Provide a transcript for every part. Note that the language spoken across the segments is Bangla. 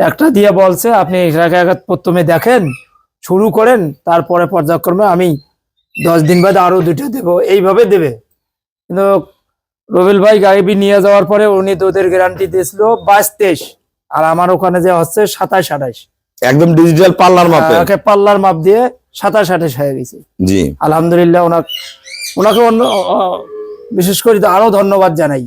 একটা দিয়ে বলছে আপনি এটাকে প্রথমে দেখেন, শুরু করেন, তারপরে পর্যায়ক্রমে আমি 10 দিন বাদে আরো 2টা দেবো, এইভাবে দেবে। কিন্তু রবিল ভাই গাড়ি নিয়ে যাওয়ার পরে উনি দুধের গ্যারান্টি দিয়েছিল 22-23, আর আমার ওখানে যে হচ্ছে 27-28, একদম ডিজিটাল পাল্লার মাপে। পাল্লার মাপ দিয়ে 27-28 হয়ে গেছে। জি আলহামদুলিল্লাহ, ওনাকে অন্য বিশেষ করে আরো ধন্যবাদ জানাই।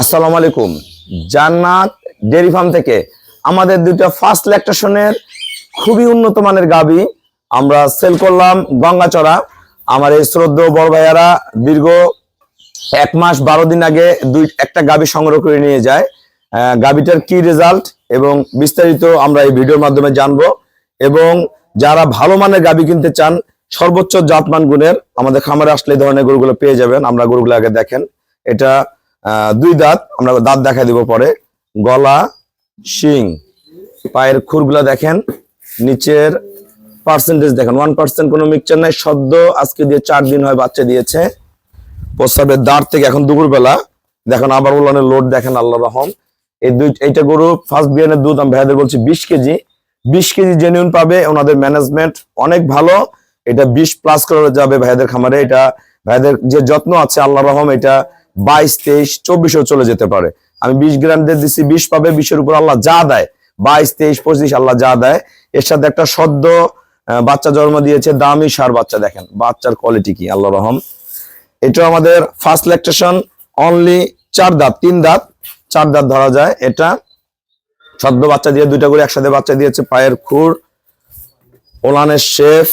আসসালামু আলাইকুম। জান্নাত ডেয়ারি ফার্ম থেকে আমাদের দুইটা ফার্স্ট ল্যাকটেশনের খুবই উন্নত মানের গাবি আমরা সেল করলাম গঙ্গাচড়া। আমার এই শ্রদ্ধেয় বড় ভাইয়ারা দীর্ঘ 1 মাস 12 দিন আগে একটা গাবি সংগ্রহ করে নিয়ে যায়। গাবিটার কি রেজাল্ট এবং বিস্তারিত আমরা এই ভিডিওর মাধ্যমে জানবো। এবং যারা ভালো মানের গাবি কিনতে চান, সর্বোচ্চ জাতমান গুণের, আমাদের খামারে আসলে এই ধরনের গরুগুলো পেয়ে যাবেন। আমরা গরুগুলো আগে দেখেন, এটা 2 দাঁত, আমরা দাঁত দেখা দিব পরে। গলা, শিং, পায়ের খুরগুলা দেখেন, নিচের পার্সেন্টেজ দেখেন 1% কোনো মিক্সচার নাই। সদ্য আজকে দিয়ে 4 দিন হয় বাচ্চা দিয়েছে। প্রস্রাবের দাঁড় থেকে এখন দুপুরবেলা দেখেন আবার উলানের লোড দেখেন, আল্লাহ রহম। এইটা গরু ফার্স্ট বিয়ানের দুধ আমি ভাইয়াদের বলছি 20 কেজি। 20 কেজি জেনুইন পাবে। ওনাদের ম্যানেজমেন্ট অনেক ভালো। এটা 20+ করে যাবে ভাইয়াদের খামারে। এটা ভাইয়াদের যে যত্ন আছে আল্লাহ রহম, এটা 22, 23, 24ও চলে যেতে পারে। আমি 20 গ্রামদের দিচ্ছি, 20 পাবে। 20-এর উপর আল্লাহ যা দেয়, 22, 23, 25 আল্লাহ যা দেয়। এর সাথে একটা সদ্য বাচ্চা জন্ম দিয়েছে, দামি সার বাচ্চা। দেখেন বাচ্চার কোয়ালিটি কি, আল্লাহ রহম। এটা আমাদের ফার্স্ট ল্যাকটেশন, অনলি 4 দাঁত, 3 দাঁত 4 দাঁত ধরা যায়। এটা সদ্য বাচ্চা দিয়ে 2টা করে একসাথে বাচ্চা দিয়েছে। পায়ের খুর, ওলানের শেফ,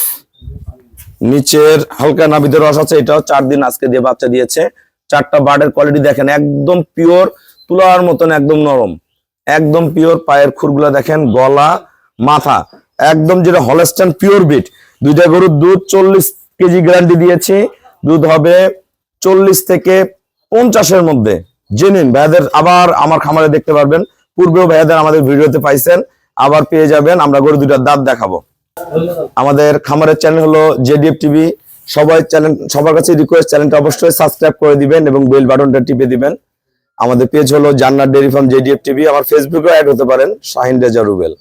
নিচের হালকা নাভিদের রস আছে। এটাও 4 দিন আজকে দিয়ে বাচ্চা দিয়েছে। 4টা বার্ডের কোয়ালিটি দেখেন, একদম পিওর তুলার মতন, একদম নরম, একদম পিওর। পায়ের খুরগুলা দেখেন, গলা, মাথা একদম যেটা হলস্টাইন পিওর বিট। 2টা গরুর দুধ 40 কেজি গ্যারান্টি দিয়েছি। দুধ হবে 40 থেকে 50-এর মধ্যে জেনুইন। ভাইয়াদের আবার আমার খামারে দেখতে পারবেন, পূর্বেও ভাইয়াদের আমাদের ভিডিওতে পাইছেন, আবার পেয়ে যাবেন। আমরা গরু 2টার দাঁত দেখাবো। আমাদের খামারের চ্যানেল হলো জেডিএফ টিভি। সবার কাছে রিকোয়েস্ট, চ্যানেলটা অবশ্যই সাবস্ক্রাইব করে দিবেন এবং বেল বাটনটা টিপে দিবেন। আমাদের পেজ হলো জান্নাত ডেয়ারি ফার্ম জেডিএফ টিভি। আমার ফেসবুকে অ্যাড হতে পারেন, শাহিন রেজা রুবেল।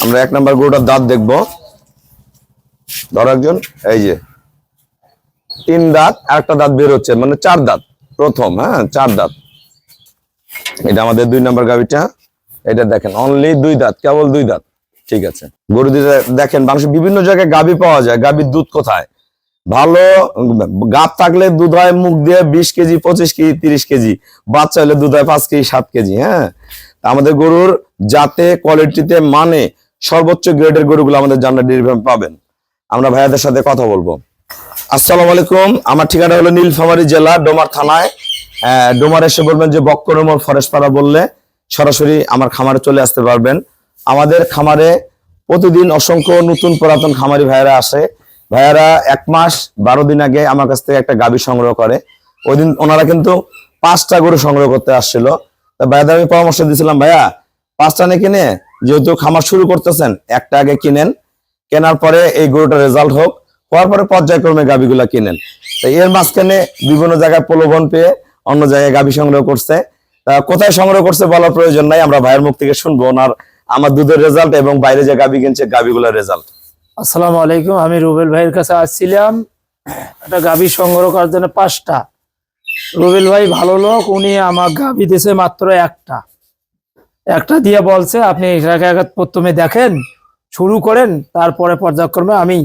আমরা 1 নাম্বার গরুটার দাঁত দেখবো। ধর একজন, এই যে 3 দাঁত, আর একটা দাঁত বের হচ্ছে, মানে 4 দাঁত প্রথম। হ্যাঁ, 4 দাঁত। এটা আমাদের 2 নাম্বার গাবিটা। এটা দেখেন অনলি 2 দাঁত, কেবল 2 দাঁত। ঠিক আছে, গরু দিতে দেখেন মানুষের বিভিন্ন জায়গায় গাবি পাওয়া যায়। গাবির দুধ কোথায়? ভালো গাব থাকলে দুধ হয় মুখ দিয়ে 20 কেজি, 25 কেজি, 30 কেজি। বাচ্চা হলে দুধ হয় 5 কেজি, 7 কেজি। হ্যাঁ, আমাদের গরুর জাতে, কোয়ালিটিতে, মানে সর্বোচ্চ গ্রেডের গরুগুলো আমাদের জান্নাত ডেয়ারি ফার্মে পাবেন। আমরা ভাইয়াদের সাথে কথা বলবো। আসসালামু আলাইকুম। আমার ঠিকানা হলো নীলফামারী জেলা, ডোমার থানায়। ডোমার এসে বলবেন যে বক্করমোড় ফরেস্ট পাড়া বললে সরাসরি আমার খামারে চলে আসতে পারবেন। আমাদের খামারে প্রতিদিন অসংখ্য নতুন পুরাতন খামারি ভাইয়েরা আসে। ভাইয়ারা 1 মাস 12 দিন আগে আমার কাছ থেকে একটা গাভী সংগ্রহ করে। ওই দিন ওনারা কিন্তু 5টা গরু সংগ্রহ করতে আসছিল। ভাইয়াদের আমি পরামর্শ দিয়েছিলাম, ভাইয়া 5টা না কিনে, যেহেতু খামার শুরু করতেছেন, একটা আগে কিনেন, কেনার পরে এই গরুটার রেজাল্ট হোক, হওয়ার পরে পর্যায়ক্রমে গাভীগুলা কিনেন। তো এর মাঝখানে বিভিন্ন জায়গায় প্রলোভন পেয়ে অন্য জায়গায় গাভী সংগ্রহ করছে। কোথায় সংগ্রহ করছে বলার প্রয়োজন নাই, আমরা ভাইয়ের মুখ থেকে শুনবো। ওনার আমার দুধের রেজাল্ট এবং বাইরে যে গাবি কিনছে গাবিগুলোর রেজাল্ট। আসসালামু আলাইকুম, আমি রুবেল ভাইয়ের কাছে আসছিলাম একটা গাভী সংগ্রহ করার জন্য 5টা। রুবেল ভাই ভালো লোক, উনি আমার গাভী দিয়েছে মাত্র একটা দিয়ে বলছে আপনি এটাকে আগে প্রথমে দেখেন, শুরু করেন, তারপরে পর্যায়ক্রমে আমি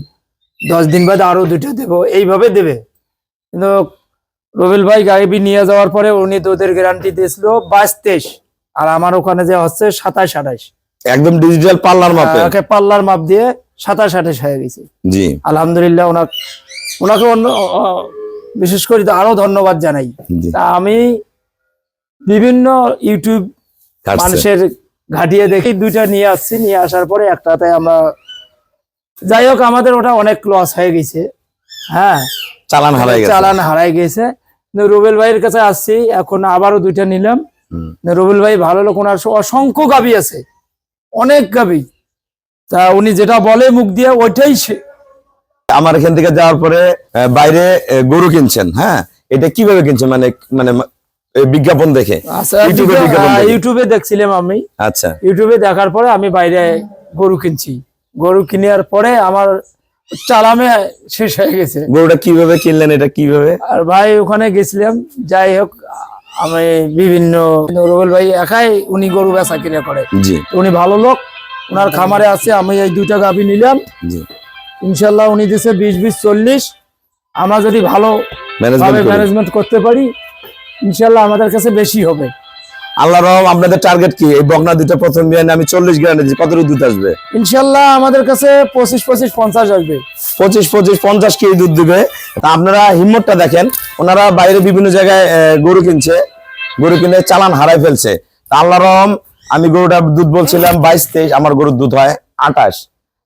10 দিন বাদে আরো 2টা দেবো, এইভাবে দেবে। কিন্তু রুবেল ভাই গাভী নিয়ে যাওয়ার পরে উনি দুধের গ্যারান্টি দিয়েছিল 22-23, আর আমার ওখানে যে হচ্ছে 27-28, একদম ডিজিটাল পাল্লার মাপে পাল্লার মাপ দিয়ে 27-28 হয়ে গেছে। জি আলহামদুলিল্লাহ, ওনাকে বিশেষ করে তো আরো ধন্যবাদ জানাই। জি। তা আমি বিভিন্ন ইউটিউব কাটছে। মানুষের ঘাটিয়ে দেখি 2টা নিয়ে আসছি, নিয়ে আসার পরে একটাতে আমরা, যাই হোক আমাদের ওটা অনেক লস হয়ে গেছে। হ্যাঁ, চালান হারাই গেছে। চালান হারাই গেছে। কিন্তু রুবেল ভাইয়ের কাছে আসছি, এখন আবারও 2টা নিলাম। রুবেল ভাই ভালো লোক, ওনার অসংখ্য গাভী আছে, অনেক গাভী। তা উনি যেটা বলে মুখ দিয়ে ওইটাই আমার এখান থেকে যাওয়ার পরে বাইরে গরু কিনছেন, হ্যাঁ, এটা কিভাবে কিনছেন? মানে মানে বিজ্ঞাপন দেখে? ইউটিউবে বিজ্ঞাপন দেখে? ইউটিউবে দেখছিলাম আমি। আচ্ছা, ইউটিউবে দেখার পরে আমি বাইরে গরু কিনছি। গরু কেনার পরে আমার চালামে শেষ হয়ে গেছে। গরুটা কিভাবে কিনলেন, এটা কিভাবে? আর ভাই ওখানে গেছিলাম, যাই হোক আমি বিভিন্ন, রুবেল ভাই একাই উনি গরু বেচা কিনে করে। জি উনি ভালো লোক, ওনার খামারে আছে। আমি এই 2টা গাভী নিলাম, জি। ইনশাল্লাহ উনি দিছে 20-20-40। আমরা যদি ভালো ম্যানেজমেন্ট করতে পারি, ইনশাল্লাহ আমাদের কাছে বেশি হবে। আল্লাহ রহম। আপনাদের টার্গেট কি? এই বকনা 2টা প্রথম বিয়ানে আমি 40 গ্রামে দিচ্ছি, কত দুধ আসবে? ইনশাল্লাহ আমাদের কাছে 25-50 আসবে। 25-50 কেজি দুধ দিবে। তা আপনারা হিম্মতটা দেখেন, ওনারা বাইরে বিভিন্ন জায়গায় গরু কিনছে, গরু কিনে চালান হারাই ফেলছে। তা আল্লাহ রহম, আমি গরুটার দুধ বলছিলাম 22-23, আমার গরুর দুধ হয় 28।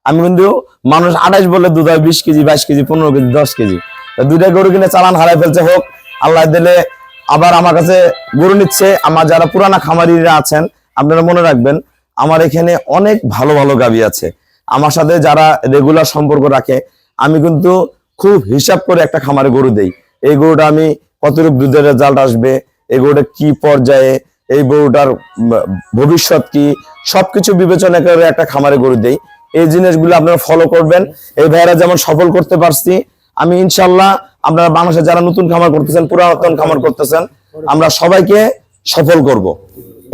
আমি কিন্তু মানুষ 28 বলে দুধ হয় 20 কেজি, 22 কেজি, 15 কেজি, 10 কেজি। 2টা গরু কিনে চালান হারাই ফেলছে। হোক, আল্লাহ দিলে আবার আমার কাছে গরু নিচ্ছে। আমার যারা পুরানা খামারিরা আছেন, আপনারা মনে রাখবেন, আমার এখানে অনেক ভালো ভালো গাভী আছে। আমার সাথে যারা রেগুলার সম্পর্ক রাখে, আমি কিন্তু খুব হিসাব করে একটা খামারে গরু দেই। এই গরুটা আমি কতটুকু দুধের রেজাল্ট আসবে, এই গরুটা কি পর্যায়ে, এই গরুটার ভবিষ্যৎ কি, সবকিছু বিবেচনা করে একটা খামারে গরু দেই। এই জিনিসগুলো আপনারা ফলো করবেন। এই ভাইয়েরা যেমন সফল করতে পারছি, আমি ইনশাল্লাহ আপনারা বাংলাদেশে যারা নতুন খামার করতেছেন, পুরাতন খামার করতেছেন, আমরা সবাইকে সফল করব,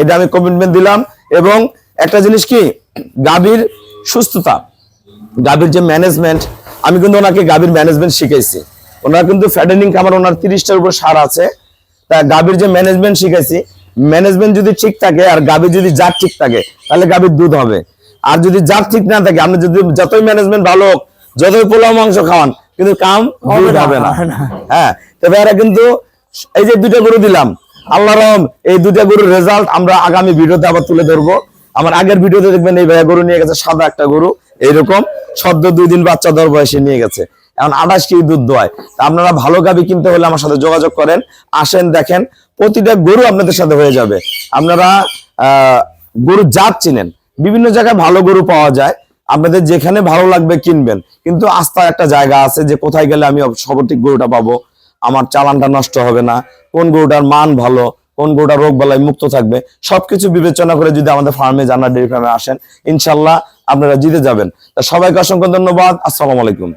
এটা আমি কমিটমেন্ট দিলাম। এবং একটা জিনিস কি, গাভীর সুস্থতা, গাভীর যে ম্যানেজমেন্ট, আমি কিন্তু ওনাকে গাভীর ম্যানেজমেন্ট শিখাইছি। ওনারা কিন্তু ফ্যাটেনিং খামার, ওনার 30টার উপর সার আছে। তা গাভীর যে ম্যানেজমেন্ট শিখাইছি, ম্যানেজমেন্ট যদি ঠিক থাকে আর গাভীর যদি জাত ঠিক থাকে, তাহলে গাভীর দুধ হবে। আর যদি জাত ঠিক না থাকে, আপনি যদি যতই ম্যানেজমেন্ট ভালো হোক, যতই পোলাও মাংস খাওয়ান, কিন্তু কাম দুধ হবে না। হ্যাঁ, তবে এরা কিন্তু এই যে 2টা গরু দিলাম, আল্লাহ রহম, এই 2টা গরুর রেজাল্ট আমরা আগামী ভিডিওতে আবার তুলে ধরবো। আমার আগের ভিডিওতে দেখবেন এই ভাইয়া গরু নিয়ে গেছে, সাদা একটা গরু, এইরকম সদ্য 2 দিন বাচ্চা দর বয়সে নিয়ে গেছে, এখন 28 কেজি দুধ দোয়ায়। আপনারা ভালো গাভী কিনতে হলে আমার সাথে যোগাযোগ করেন, আসেন, দেখেন, প্রতিটা গরু আপনাদের সাথে হয়ে যাবে। আপনারা গরু জাত চিনেন, বিভিন্ন জায়গায় ভালো গরু পাওয়া যায়, আপনাদের যেখানে ভালো লাগবে কিনবেন। কিন্তু আস্থার একটা জায়গা আছে যে কোথায় গেলে আমি সঠিক গরুটা পাবো, আমার চালানটা নষ্ট হবে না, কোন গরুটার মান ভালো, কোন গরুটা রোগ বালাই মুক্ত থাকবে, সবকিছু বিবেচনা করে যদি আমাদের ফার্মে, জান্নাত ডেইরি ফার্মে আসেন, ইনশাল্লাহ আপনারা জিতে যাবেন। তা সবাইকে অসংখ্য ধন্যবাদ। আসসালামু আলাইকুম।